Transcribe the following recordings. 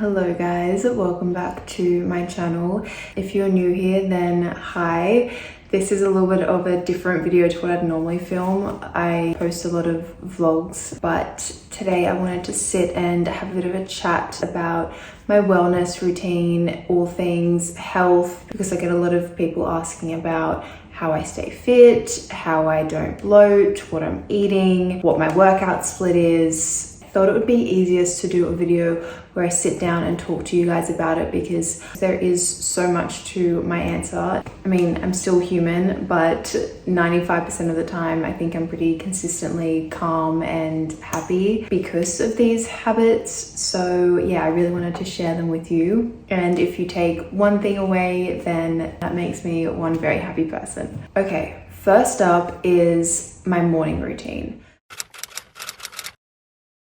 Hello guys, welcome back to my channel. If you're new here, then hi. This is a little bit of a different video to what I'd normally film. I post a lot of vlogs, but today I wanted to sit and have a bit of a chat about my wellness routine, all things health, because I get a lot of people asking about how I stay fit, how I don't bloat, what I'm eating, what my workout split is. I thought it would be easiest to do a video where I sit down and talk to you guys about it because there is so much to my answer. I mean, I'm still human, but 95% of the time I think I'm pretty consistently calm and happy because of these habits. So yeah, I really wanted to share them with you. And if you take one thing away, then that makes me one very happy person. Okay, first up is my morning routine.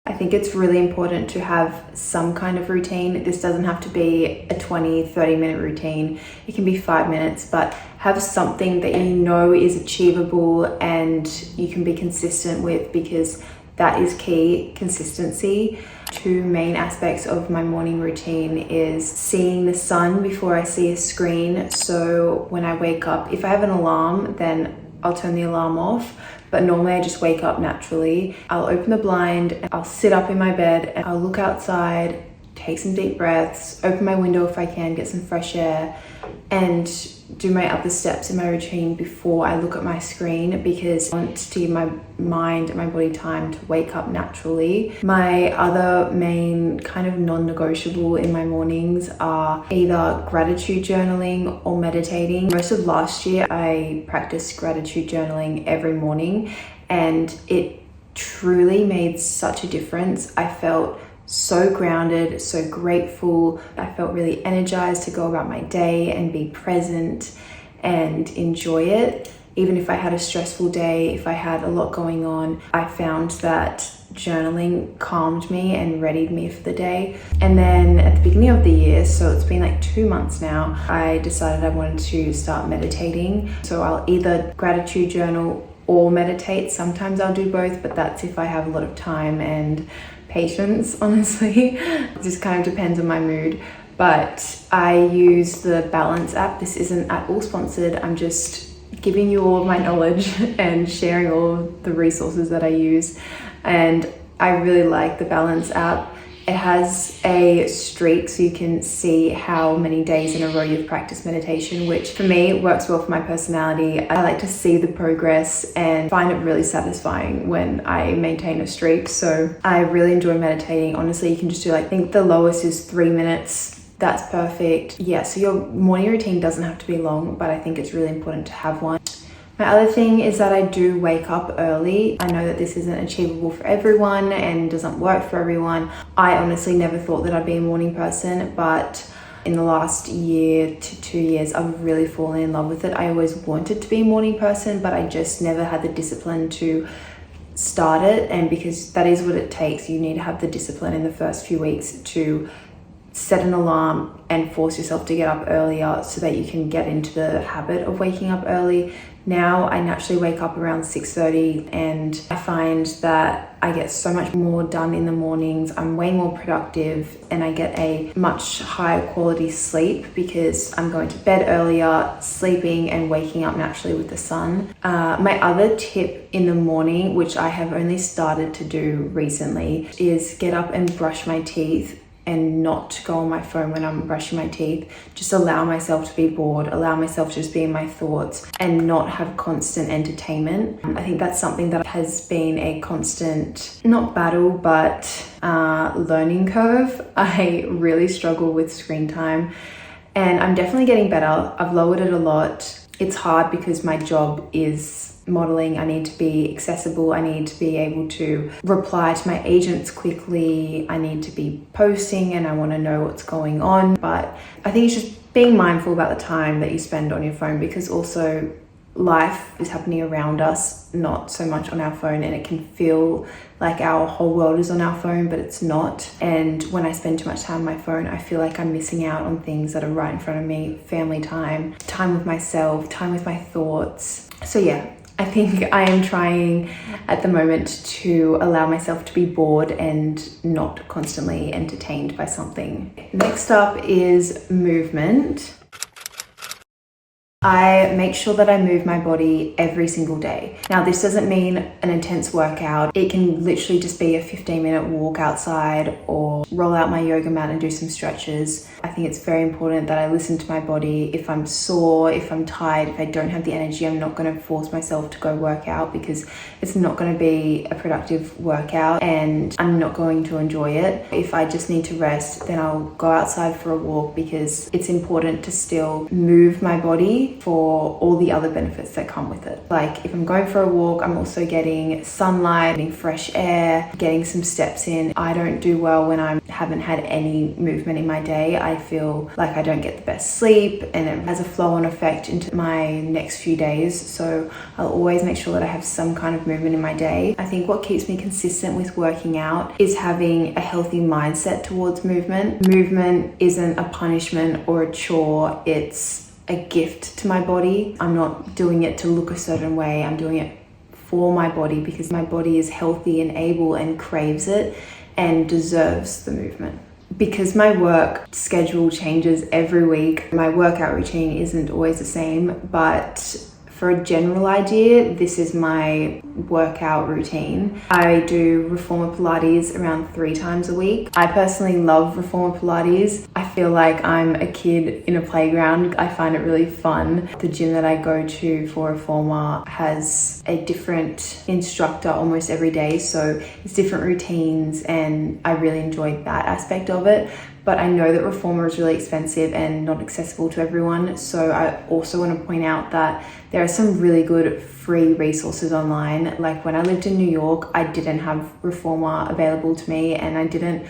I think it's really important to have some kind of routine. This doesn't have to be a 20-30 minute routine. It can be 5 minutes, but have something that you know is achievable and you can be consistent with, because that is key, consistency. Two main aspects of my morning routine is seeing the sun before I see a screen. So when I wake up, if I have an alarm, then I'll turn the alarm off. But normally I just wake up naturally. I'll open the blind, I'll sit up in my bed and I'll look outside, take some deep breaths, open my window if I can, get some fresh air, and do my other steps in my routine before I look at my screen, because I want to give my mind and my body time to wake up naturally. My other main kind of non-negotiable in my mornings are either gratitude journaling or meditating. Most of last year I practiced gratitude journaling every morning and it truly made such a difference. I felt so grounded, so grateful. I felt really energized to go about my day and be present and enjoy it. Even if I had a stressful day, if I had a lot going on, I found that journaling calmed me and readied me for the day. And then at the beginning of the year, so it's been like 2 months now, I decided I wanted to start meditating. So I'll either gratitude journal or meditate. Sometimes I'll do both, but that's if I have a lot of time and patience, honestly. It just kind of depends on my mood. But I use the Balance app. This isn't at all sponsored. I'm just giving you all of my knowledge and sharing all of the resources that I use. And I really like the Balance app. It has a streak so you can see how many days in a row you've practiced meditation, which for me works well for my personality. I like to see the progress and find it really satisfying when I maintain a streak. So I really enjoy meditating. Honestly, you can just do I think the lowest is 3 minutes. That's perfect. Yeah, so your morning routine doesn't have to be long, but I think it's really important to have one. My other thing is that I do wake up early. I know that this isn't achievable for everyone and doesn't work for everyone. I honestly never thought that I'd be a morning person, but in the last year to 2 years, I've really fallen in love with it. I always wanted to be a morning person, but I just never had the discipline to start it. And because that is what it takes, you need to have the discipline in the first few weeks to set an alarm and force yourself to get up earlier so that you can get into the habit of waking up early. Now I naturally wake up around 6:30 and I find that I get so much more done in the mornings. I'm way more productive and I get a much higher quality sleep because I'm going to bed earlier, sleeping and waking up naturally with the sun. My other tip in the morning, which I have only started to do recently, is get up and brush my teeth and not go on my phone when I'm brushing my teeth. Just allow myself to be bored, allow myself to just be in my thoughts and not have constant entertainment. I think that's something that has been a constant, not battle, but learning curve. I really struggle with screen time and I'm definitely getting better. I've lowered it a lot. It's hard because my job is modeling. I need to be accessible. I need to be able to reply to my agents quickly. I need to be posting and I want to know what's going on. But I think it's just being mindful about the time that you spend on your phone, because also life is happening around us, not so much on our phone, and it can feel like our whole world is on our phone, but it's not. And when I spend too much time on my phone, I feel like I'm missing out on things that are right in front of me. Family time, time with myself, time with my thoughts. So yeah, I think I am trying at the moment to allow myself to be bored and not constantly entertained by something. Next up is movement. I make sure that I move my body every single day. Now, this doesn't mean an intense workout. It can literally just be a 15-minute walk outside or roll out my yoga mat and do some stretches. I think it's very important that I listen to my body. If I'm sore, if I'm tired, if I don't have the energy, I'm not going to force myself to go work out because it's not going to be a productive workout and I'm not going to enjoy it. If I just need to rest, then I'll go outside for a walk because it's important to still move my body for all the other benefits that come with it. Like if I'm going for a walk, I'm also getting sunlight, getting fresh air, getting some steps in. I don't do well when I haven't had any movement in my day. I feel like I don't get the best sleep and it has a flow-on effect into my next few days. So I'll always make sure that I have some kind of movement in my day. I think what keeps me consistent with working out is having a healthy mindset towards movement. Movement isn't a punishment or a chore. It's a gift to my body. I'm not doing it to look a certain way. I'm doing it for my body because my body is healthy and able and craves it and deserves the movement. Because my work schedule changes every week, my workout routine isn't always the same, but for a general idea, this is my workout routine. I do Reformer Pilates around 3 times a week. I personally love Reformer Pilates. I feel like I'm a kid in a playground. I find it really fun. The gym that I go to for Reformer has a different instructor almost every day, so it's different routines and I really enjoy that aspect of it. But I know that Reformer is really expensive and not accessible to everyone. So I also want to point out that there are some really good free resources online. Like when I lived in New York, I didn't have Reformer available to me and I didn't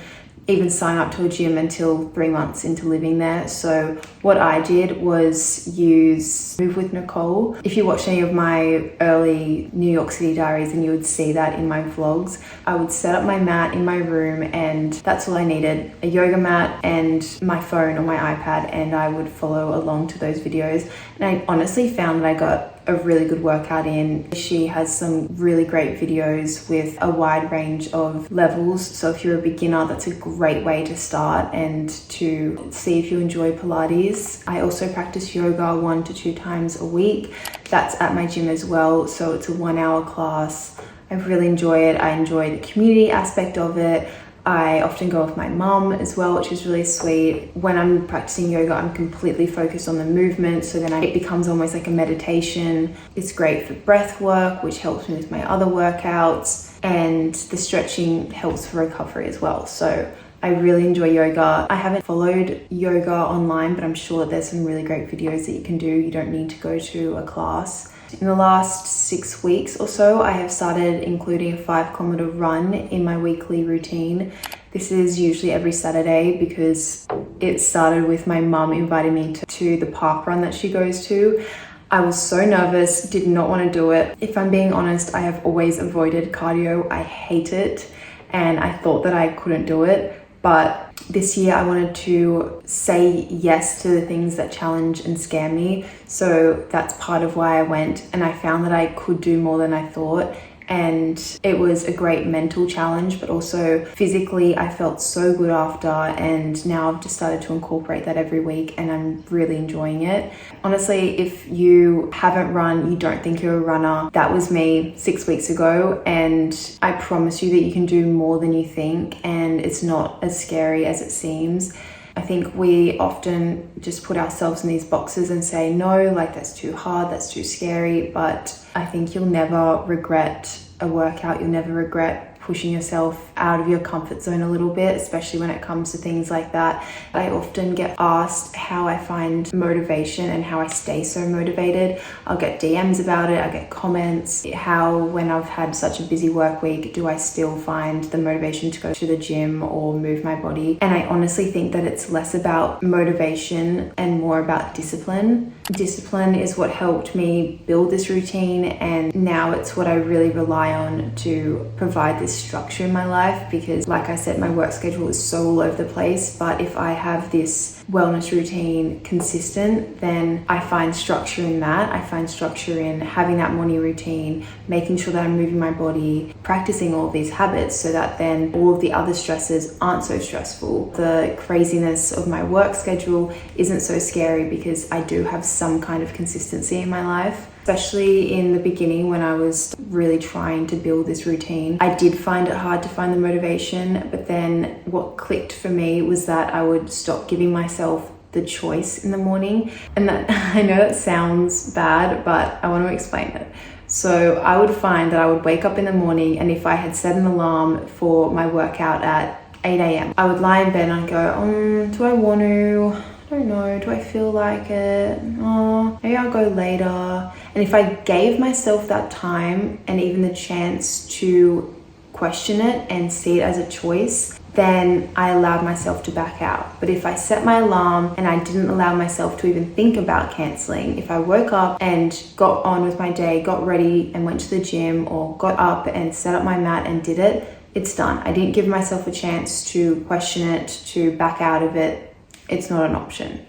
even sign up to a gym until 3 months into living there. So what I did was use Move with Nicole. If you watched any of my early New York City diaries, then you would see that in my vlogs. I would set up my mat in my room and that's all I needed, a yoga mat and my phone or my iPad, and I would follow along to those videos. And I honestly found that I got a really good workout in. She has some really great videos with a wide range of levels. So if you're a beginner, that's a great way to start and to see if you enjoy Pilates. I also practice yoga 1 to 2 times a week. That's at my gym as well. So it's a 1-hour class. I really enjoy it. I enjoy the community aspect of it. I often go with my mum as well, which is really sweet. When I'm practicing yoga, I'm completely focused on the movement, so then it becomes almost like a meditation. It's great for breath work, which helps me with my other workouts, and the stretching helps for recovery as well. So I really enjoy yoga. I haven't followed yoga online, but I'm sure that there's some really great videos that you can do. You don't need to go to a class. In the last 6 weeks or so, I have started including a 5-kilometer run in my weekly routine. This is usually every Saturday because it started with my mum inviting me to the park run that she goes to. I was so nervous, did not want to do it. If I'm being honest, I have always avoided cardio. I hate it and I thought that I couldn't do it. But this year I wanted to say yes to the things that challenge and scare me. So that's part of why I went, and I found that I could do more than I thought. And it was a great mental challenge, but also physically I felt so good after, and now I've just started to incorporate that every week and I'm really enjoying it. Honestly, if you haven't run, you don't think you're a runner, that was me 6 weeks ago, and I promise you that you can do more than you think and it's not as scary as it seems. I think we often just put ourselves in these boxes and say, no, like that's too hard, that's too scary. But I think you'll never regret a workout. You'll never regret pushing yourself out of your comfort zone a little bit, especially when it comes to things like that. I often get asked how I find motivation and how I stay so motivated. I'll get DMs about it, I get comments, how when I've had such a busy work week, do I still find the motivation to go to the gym or move my body? And I honestly think that it's less about motivation and more about discipline. Discipline is what helped me build this routine, and now it's what I really rely on to provide this structure in my life, because like I said, my work schedule is so all over the place. But if I have this wellness routine consistent, then I find structure in that. I find structure in having that morning routine, making sure that I'm moving my body, practicing all of these habits, so that then all of the other stresses aren't so stressful. The craziness of my work schedule isn't so scary because I do have some kind of consistency in my life. Especially in the beginning when I was really trying to build this routine, I did find it hard to find the motivation, but then what clicked for me was that I would stop giving myself the choice in the morning. And that, I know that sounds bad, but I want to explain it. So I would find that I would wake up in the morning, and if I had set an alarm for my workout at 8 a.m, I would lie in bed and I'd go, do I want to? I don't know, do I feel like it? Oh, maybe I'll go later. And if I gave myself that time and even the chance to question it and see it as a choice, then I allowed myself to back out. But if I set my alarm and I didn't allow myself to even think about canceling, if I woke up and got on with my day, got ready and went to the gym, or got up and set up my mat and did it, it's done. I didn't give myself a chance to question it, to back out of it. It's not an option.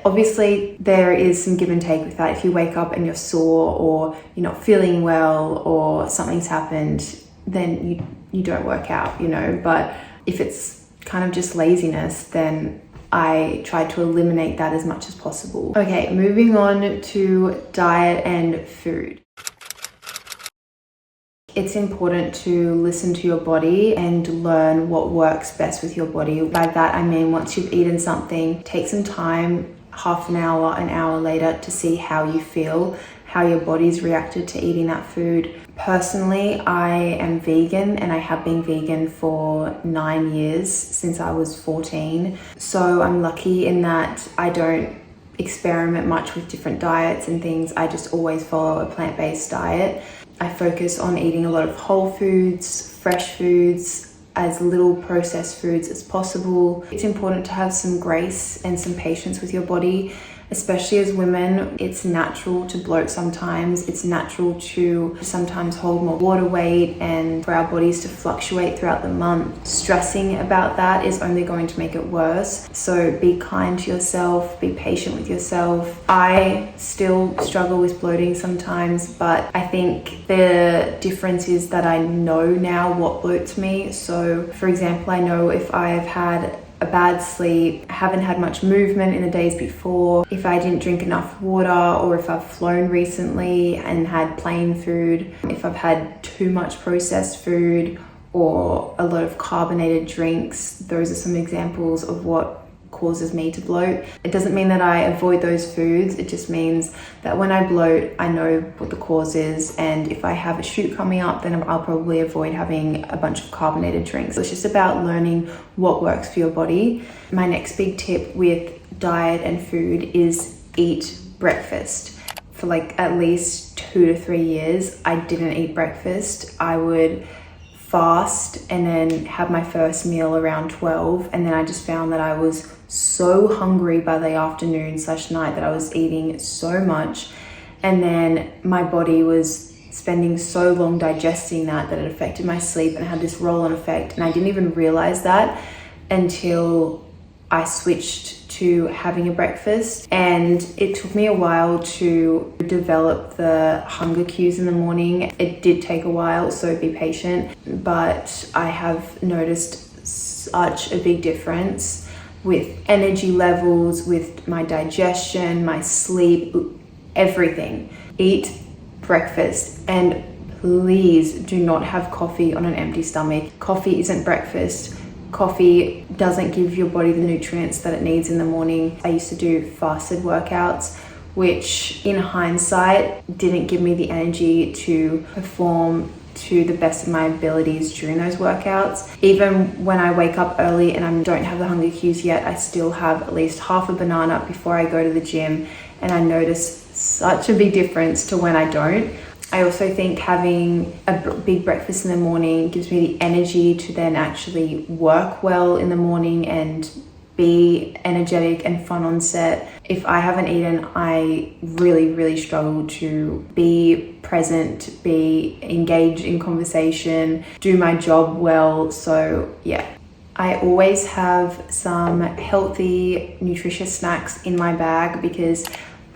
Obviously there is some give and take with that. If you wake up and you're sore, or you're not feeling well, or something's happened, then you don't work out, but if it's kind of just laziness, then I try to eliminate that as much as possible. Okay, moving on to diet and food. It's important to listen to your body and learn what works best with your body. By that, I mean, once you've eaten something, take some time, half an hour, an hour later, to see how you feel, how your body's reacted to eating that food. Personally, I am vegan, and I have been vegan for 9 years, since I was 14. So I'm lucky in that I don't experiment much with different diets and things. I just always follow a plant-based diet. I focus on eating a lot of whole foods, fresh foods, as little processed foods as possible. It's important to have some grace and some patience with your body. Especially as women, it's natural to bloat sometimes. It's natural to sometimes hold more water weight, and for our bodies to fluctuate throughout the month. Stressing about that is only going to make it worse. So be kind to yourself, be patient with yourself. I still struggle with bloating sometimes, but I think the difference is that I know now what bloats me. So for example, I know if I've had a bad sleep, haven't had much movement in the days before, if I didn't drink enough water, or if I've flown recently and had plain food, if I've had too much processed food or a lot of carbonated drinks. Those are some examples of what causes me to bloat. It doesn't mean that I avoid those foods. It just means that when I bloat, I know what the cause is, and if I have a shoot coming up, then I'll probably avoid having a bunch of carbonated drinks. So it's just about learning what works for your body. My next big tip with diet and food is eat breakfast. For like at least 2 to 3 years, I didn't eat breakfast. I would fast and then have my first meal around 12, and then I just found that I was so hungry by the afternoon/night that I was eating so much, and then my body was spending so long digesting that it affected my sleep, and it had this roll-on effect, and I didn't even realize that until I switched to having a breakfast. And it took me a while to develop the hunger cues in the morning. It did take a while, so be patient, but I have noticed such a big difference with energy levels, with my digestion, my sleep, everything. Eat breakfast, and please do not have coffee on an empty stomach. Coffee isn't breakfast. Coffee doesn't give your body the nutrients that it needs in the morning. I used to do fasted workouts, which in hindsight didn't give me the energy to perform to the best of my abilities during those workouts. Even when I wake up early and I don't have the hunger cues yet, I still have at least half a banana before I go to the gym, and I notice such a big difference to when I don't. I also think having a big breakfast in the morning gives me the energy to then actually work well in the morning and be energetic and fun on set. If I haven't eaten, I really struggle to be present, be engaged in conversation, do my job well. So yeah, I always have some healthy, nutritious snacks in my bag because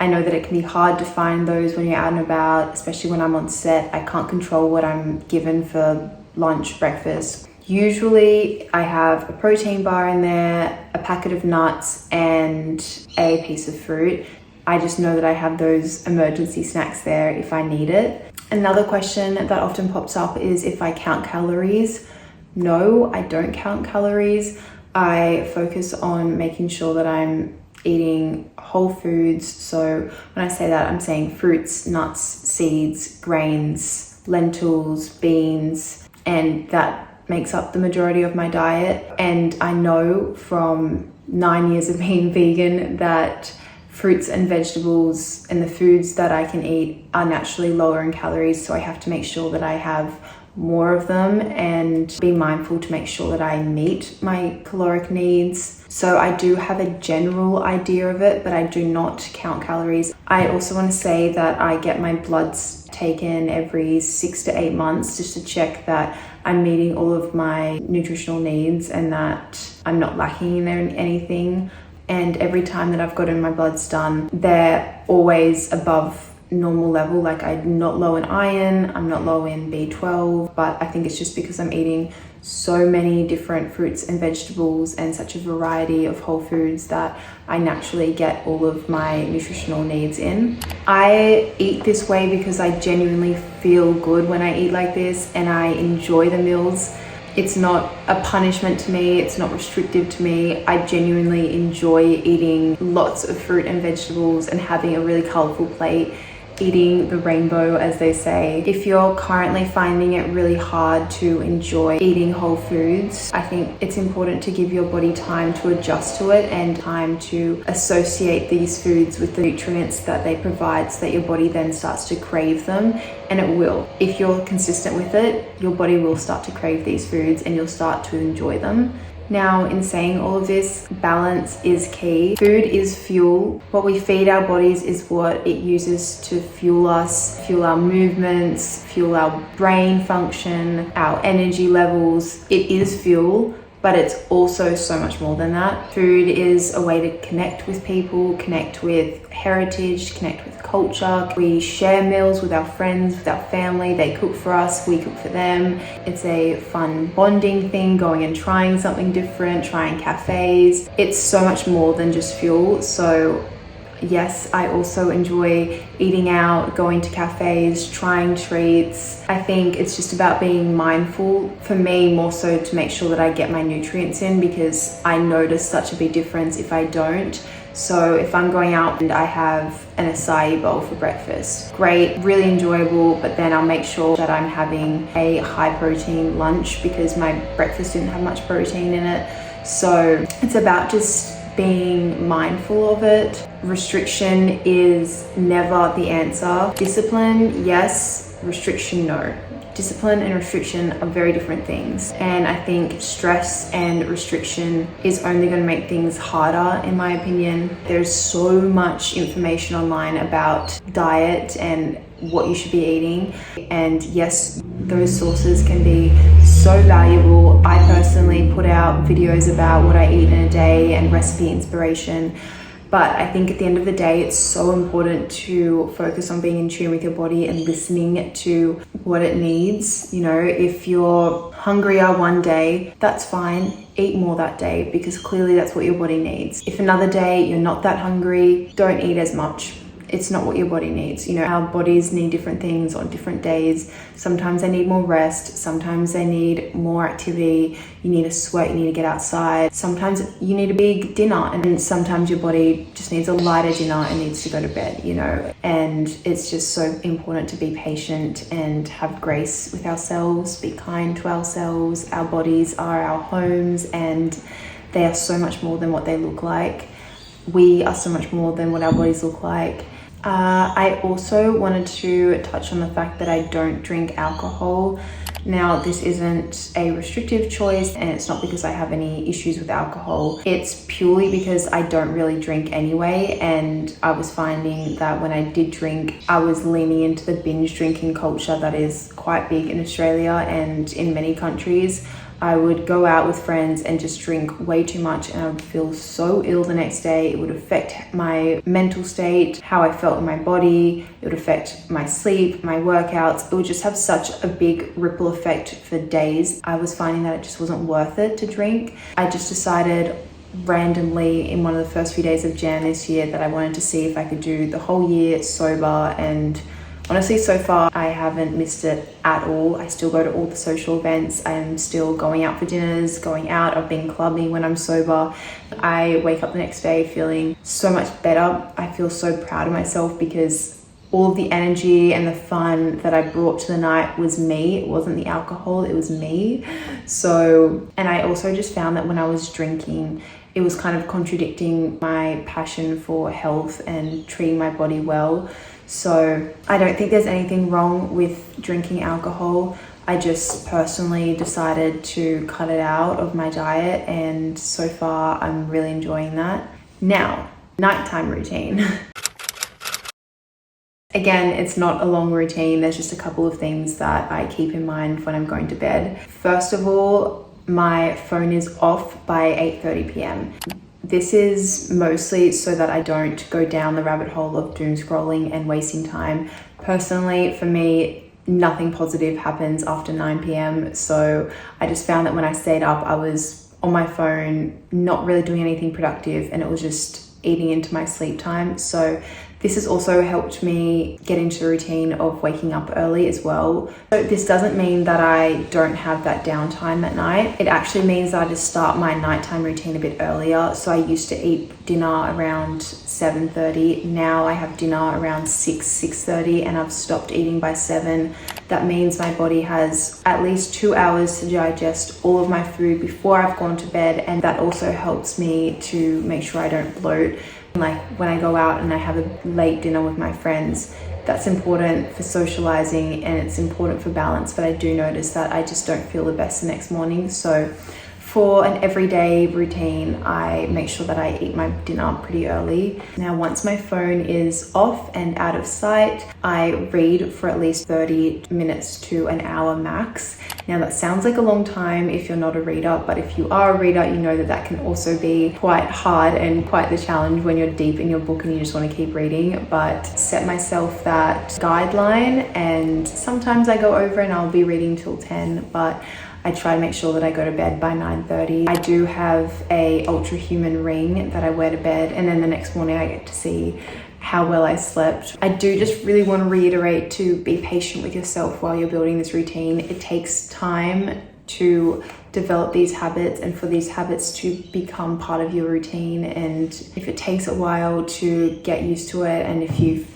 I know that it can be hard to find those when you're out and about, especially when I'm on set. I can't control what I'm given for lunch, breakfast. Usually I have a protein bar in there, a packet of nuts, and a piece of fruit. I just know that I have those emergency snacks there if I need it. Another question that often pops up is if I count calories. No, I don't count calories. I focus on making sure that I'm eating whole foods. So when I say that, I'm saying fruits, nuts, seeds, grains, lentils, beans, and that makes up the majority of my diet. And I know from 9 years of being vegan that fruits and vegetables and the foods that I can eat are naturally lower in calories. So I have to make sure that I have more of them and be mindful to make sure that I meet my caloric needs. So I do have a general idea of it, but I do not count calories. I also want to say that I get my bloods taken every 6 to 8 months just to check that I'm meeting all of my nutritional needs and that I'm not lacking in anything. And every time that I've gotten my bloods done, they're always above normal level. Like I'm not low in iron, I'm not low in B12, but I think it's just because I'm eating so many different fruits and vegetables and such a variety of whole foods that I naturally get all of my nutritional needs in. I eat this way because I genuinely feel good when I eat like this and I enjoy the meals. It's not a punishment to me, it's not restrictive to me. I genuinely enjoy eating lots of fruit and vegetables and having a really colorful plate, eating the rainbow, as they say. If you're currently finding it really hard to enjoy eating whole foods, I think it's important to give your body time to adjust to it and time to associate these foods with the nutrients that they provide so that your body then starts to crave them. And it will. If you're consistent with it, your body will start to crave these foods and you'll start to enjoy them. Now, in saying all of this, balance is key. Food is fuel. What we feed our bodies is what it uses to fuel us, fuel our movements, fuel our brain function, our energy levels. It is fuel, but it's also so much more than that. Food is a way to connect with people, connect with heritage, connect with culture. We share meals with our friends, with our family. They cook for us, we cook for them. It's a fun bonding thing, going and trying something different, trying cafes. It's so much more than just fuel. So yes, I also enjoy eating out, going to cafes, trying treats. I think it's just about being mindful, for me more so to make sure that I get my nutrients in, because I notice such a big difference if I don't. So if I'm going out and I have an acai bowl for breakfast, great, really enjoyable, but then I'll make sure that I'm having a high protein lunch because my breakfast didn't have much protein in it. So it's about just being mindful of it. Restriction is never the answer. Discipline, yes. Restriction, no. Discipline and restriction are very different things. And I think stress and restriction is only going to make things harder, in my opinion. There's so much information online about diet and what you should be eating. And yes, those sources can be so valuable. I personally put out videos about what I eat in a day and recipe inspiration. But I think at the end of the day, it's so important to focus on being in tune with your body and listening to what it needs. You know, if you're hungrier one day, that's fine. Eat more that day because clearly that's what your body needs. If another day you're not that hungry, don't eat as much. It's not what your body needs. You know, our bodies need different things on different days. Sometimes they need more rest. Sometimes they need more activity. You need to sweat, you need to get outside. Sometimes you need a big dinner, and sometimes your body just needs a lighter dinner and needs to go to bed, you know. And it's just so important to be patient and have grace with ourselves, be kind to ourselves. Our bodies are our homes and they are so much more than what they look like. We are so much more than what our bodies look like. I also wanted to touch on the fact that I don't drink alcohol. Now, this isn't a restrictive choice, and it's not because I have any issues with alcohol. It's purely because I don't really drink anyway, and I was finding that when I did drink, I was leaning into the binge drinking culture that is quite big in Australia and in many countries. I would go out with friends and just drink way too much, and I would feel so ill the next day. It would affect my mental state, how I felt in my body. It would affect my sleep, my workouts. It would just have such a big ripple effect for days. I was finding that it just wasn't worth it to drink. I just decided randomly in one of the first few days of Jan this year that I wanted to see if I could do the whole year sober, and honestly, so far, I haven't missed it at all. I still go to all the social events. I'm still going out for dinners, going out. I've been clubbing when I'm sober. I wake up the next day feeling so much better. I feel so proud of myself because all of the energy and the fun that I brought to the night was me. It wasn't the alcohol, it was me. And I also just found that when I was drinking, it was kind of contradicting my passion for health and treating my body well. So I don't think there's anything wrong with drinking alcohol. I just personally decided to cut it out of my diet, and so far I'm really enjoying that. Now, nighttime routine. Again, it's not a long routine. There's just a couple of things that I keep in mind when I'm going to bed. First of all, my phone is off by 8:30 p.m. This is mostly so that I don't go down the rabbit hole of doom scrolling and wasting time. Personally, for me, nothing positive happens after 9 p.m. So I just found that when I stayed up, I was on my phone, not really doing anything productive, and it was just eating into my sleep time. So this has also helped me get into the routine of waking up early as well. So this doesn't mean that I don't have that downtime at night. It actually means that I just start my nighttime routine a bit earlier. So I used to eat dinner around 7:30. Now I have dinner around 6:30, and I've stopped eating by 7. That means my body has at least 2 hours to digest all of my food before I've gone to bed, and that also helps me to make sure I don't bloat. Like when I go out and I have a late dinner with my friends, that's important for socializing and it's important for balance, but I do notice that I just don't feel the best the next morning. So for an everyday routine, I make sure that I eat my dinner pretty early. Now, once my phone is off and out of sight, I read for at least 30 minutes to an hour max. Now, that sounds like a long time if you're not a reader, but if you are a reader, you know that that can also be quite hard and quite the challenge when you're deep in your book and you just want to keep reading. But set myself that guideline, and sometimes I go over and I'll be reading till 10, but I try to make sure that I go to bed by 9:30. I do have a Ultra Human ring that I wear to bed, and then the next morning I get to see how well I slept. I do just really want to reiterate to be patient with yourself while you're building this routine. It takes time to develop these habits and for these habits to become part of your routine. And if it takes a while to get used to it, and if you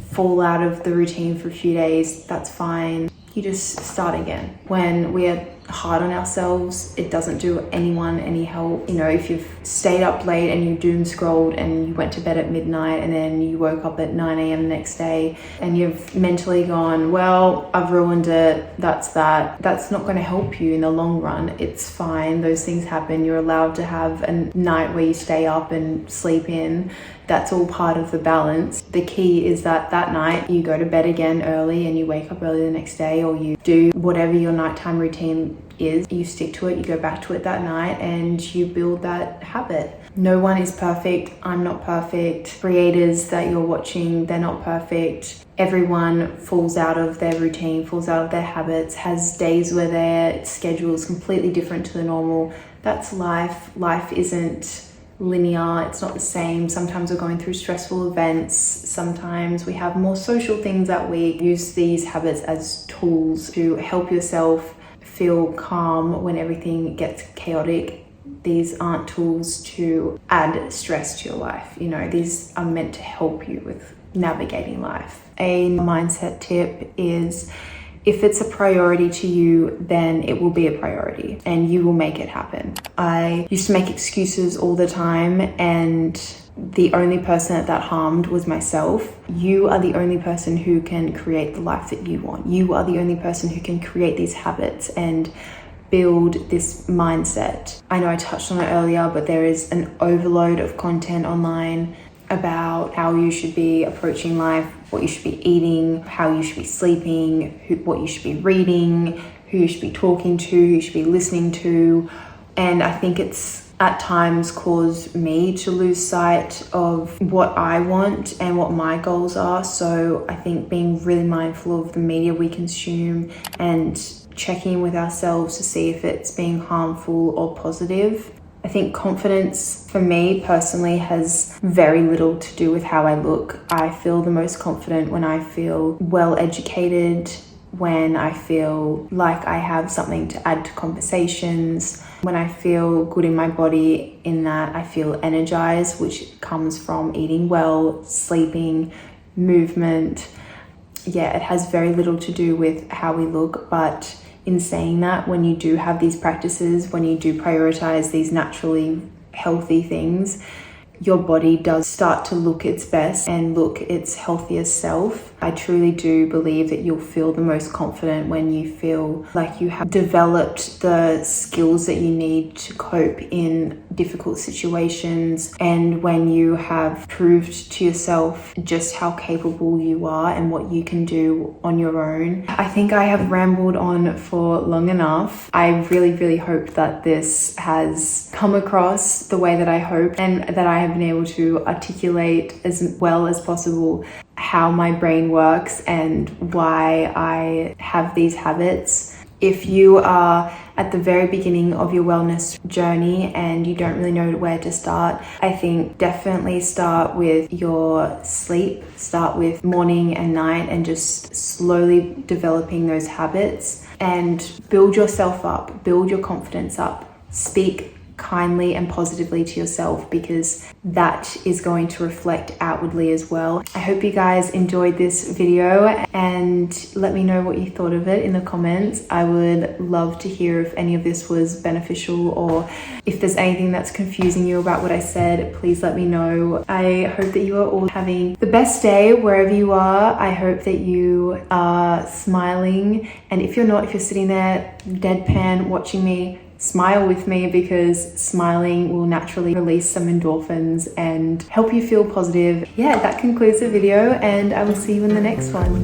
fall out of the routine for a few days, that's fine. You just start again. When we are hard on ourselves, it doesn't do anyone any help. You know, if you've stayed up late and you doom scrolled and you went to bed at midnight and then you woke up at 9 a.m. the next day and you've mentally gone, well, I've ruined it, that's not going to help you in the long run. It's fine. Those things happen. You're allowed to have a night where you stay up and sleep in. That's all part of the balance. The key is that night you go to bed again early and you wake up early the next day, or you do whatever your nighttime routine is. You stick to it, you go back to it that night, and you build that habit. No one is perfect. I'm not perfect. Creators that you're watching, they're not perfect. Everyone falls out of their routine, falls out of their habits, has days where their schedule is completely different to the normal. That's life. Life isn't linear, it's not the same. Sometimes we're going through stressful events, sometimes we have more social things that week. Use these habits as tools to help yourself feel calm when everything gets chaotic. These aren't tools to add stress to your life. You know, these are meant to help you with navigating life. A mindset tip is If it's a priority to you, then it will be a priority and you will make it happen. I used to make excuses all the time, and the only person that harmed was myself. You are the only person who can create the life that you want. You are the only person who can create these habits and build this mindset. I know I touched on it earlier, but there is an overload of content online about how you should be approaching life, what you should be eating, how you should be sleeping, what you should be reading, who you should be talking to, who you should be listening to. And I think it's at times caused me to lose sight of what I want and what my goals are. So I think being really mindful of the media we consume and checking with ourselves to see if it's being harmful or positive. I think confidence for me personally has very little to do with how I look. I feel the most confident when I feel well educated, when I feel like I have something to add to conversations, when I feel good in my body, in that I feel energized, which comes from eating well, sleeping, movement. Yeah, it has very little to do with how we look, but in saying that, when you do have these practices, when you do prioritize these naturally healthy things, your body does start to look its best and look its healthiest self. I truly do believe that you'll feel the most confident when you feel like you have developed the skills that you need to cope in difficult situations, and when you have proved to yourself just how capable you are and what you can do on your own. I think I have rambled on for long enough. I really hope that this has come across the way that I hope, and that I have been able to articulate as well as possible how my brain works and why I have these habits. If you are at the very beginning of your wellness journey and you don't really know where to start, I think definitely start with your sleep, start with morning and night, and just slowly developing those habits and build yourself up, build your confidence up, speak kindly and positively to yourself, because that is going to reflect outwardly as well. I hope you guys enjoyed this video, and let me know what you thought of it in the comments. I would love to hear if any of this was beneficial, or if there's anything that's confusing you about what I said, please let me know. I hope that you are all having the best day wherever you are. I hope that you are smiling, and if you're not, if you're sitting there deadpan watching me, smile with me, because smiling will naturally release some endorphins and help you feel positive. Yeah, that concludes the video, and I will see you in the next one.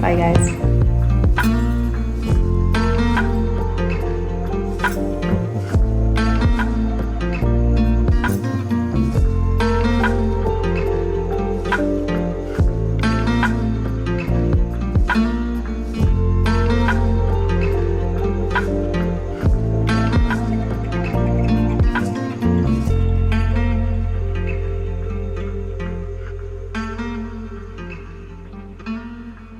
Bye guys.